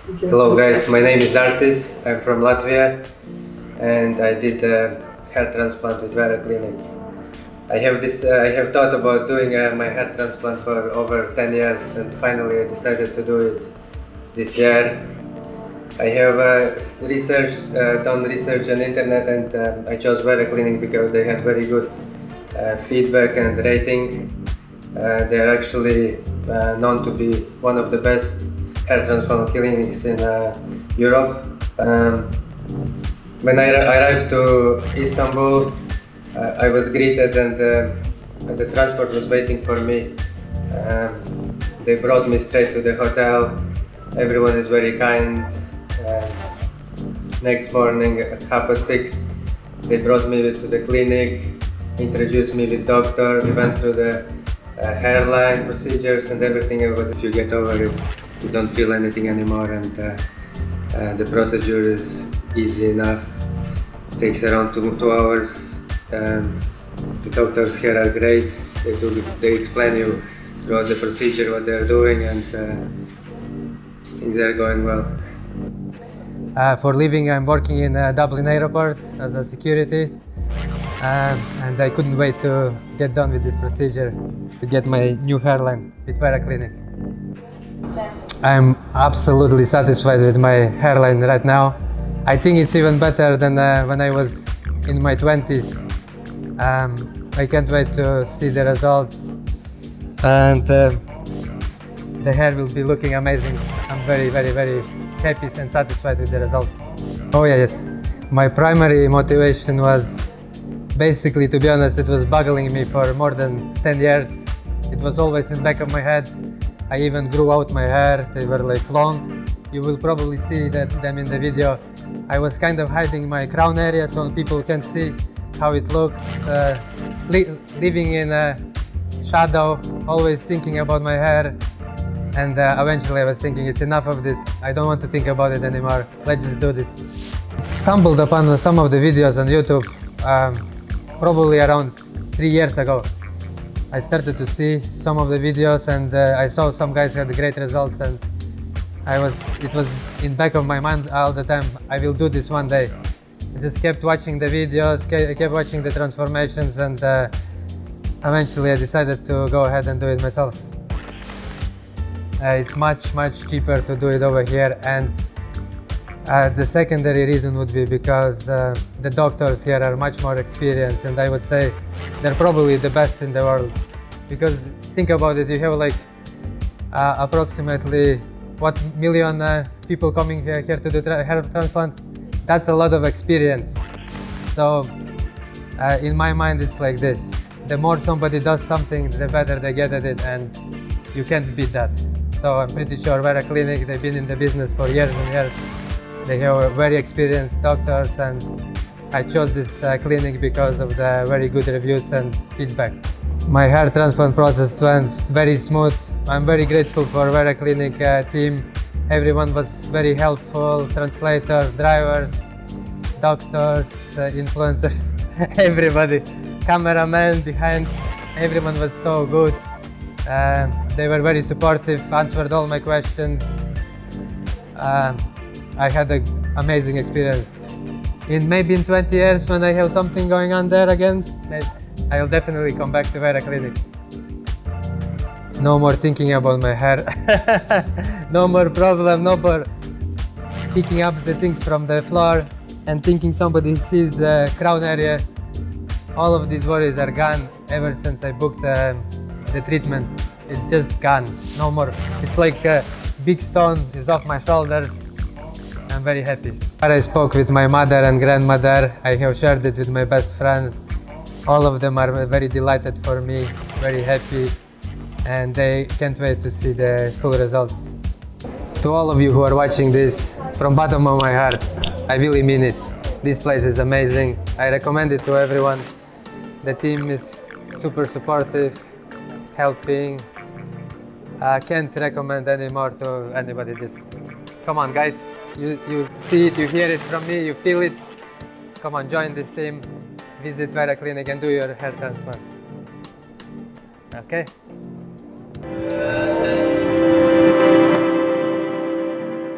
Hello guys, my name is Artis. I'm from Latvia and I did a hair transplant with Vera Clinic. I have thought about doing my hair transplant for over 10 years and finally I decided to do it this year. I have done research on internet and I chose Vera Clinic because they had very good feedback and rating. They are actually known to be one of the best hair transplant clinics in Europe. When I arrived to Istanbul, I was greeted and the transport was waiting for me. They brought me straight to the hotel. Everyone is very kind. Next morning at 6:30, they brought me to the clinic, introduced me with doctor. We went through the hairline procedures and everything. If you get over it, you don't feel anything anymore, and the procedure is easy enough. It takes around 2 hours. The doctors here are great. They explain you throughout the procedure what they're doing, and things are going well. For living, I'm working in Dublin Airport as a security, and I couldn't wait to get done with this procedure to get my new hairline with Vera Clinic. I'm absolutely satisfied with my hairline right now. I think it's even better than when I was in my 20s. I can't wait to see the results, and the hair will be looking amazing. I'm very, very, very happy and satisfied with the result. Oh yeah, yes. My primary motivation was basically, to be honest, it was boggling me for more than 10 years. It was always in the back of my head. I even grew out my hair. They were like long. You will probably see them in the video. I was kind of hiding my crown area so people can't see how it looks. Living in a shadow, always thinking about my hair. And eventually I was thinking, it's enough of this. I don't want to think about it anymore. Let's just do this. Stumbled upon some of the videos on YouTube probably around 3 years ago. I started to see some of the videos, and I saw some guys had great results, and it was in the back of my mind all the time. I will do this one day. I just kept watching the videos, kept watching the transformations, and eventually I decided to go ahead and do it myself. It's much cheaper to do it over here, and the secondary reason would be because the doctors here are much more experienced, and I would say they're probably the best in the world. Because think about it, you have like approximately what million people coming here to do hair transplant. That's a lot of experience. So in my mind it's like this: the more somebody does something, the better they get at it, and you can't beat that. So I'm pretty sure Vera Clinic, they've been in the business for years and years. They have very experienced doctors, and I chose this clinic because of the very good reviews and feedback. My hair transplant process went very smooth. I'm very grateful for Vera Clinic team. Everyone was very helpful: translators, drivers, doctors, influencers, everybody, cameraman behind. Everyone was so good. They were very supportive, answered all my questions. I had an amazing experience. Maybe in 20 years, when I have something going on there again, I'll definitely come back to Vera Clinic. No more thinking about my hair. No more problem, no more picking up the things from the floor and thinking somebody sees the crown area. All of these worries are gone ever since I booked the treatment. It's just gone, no more. It's like a big stone is off my shoulders. I'm very happy. I spoke with my mother and grandmother. I have shared it with my best friend. All of them are very delighted for me, very happy, and they can't wait to see the full results. To all of you who are watching this, from bottom of my heart, I really mean it. This place is amazing. I recommend it to everyone. The team is super supportive, helping. I can't recommend any more to anybody. Just come on, guys. You see it, you hear it from me, you feel it. Come on, join this team, visit Vera Clinic and do your hair transplant. Okay?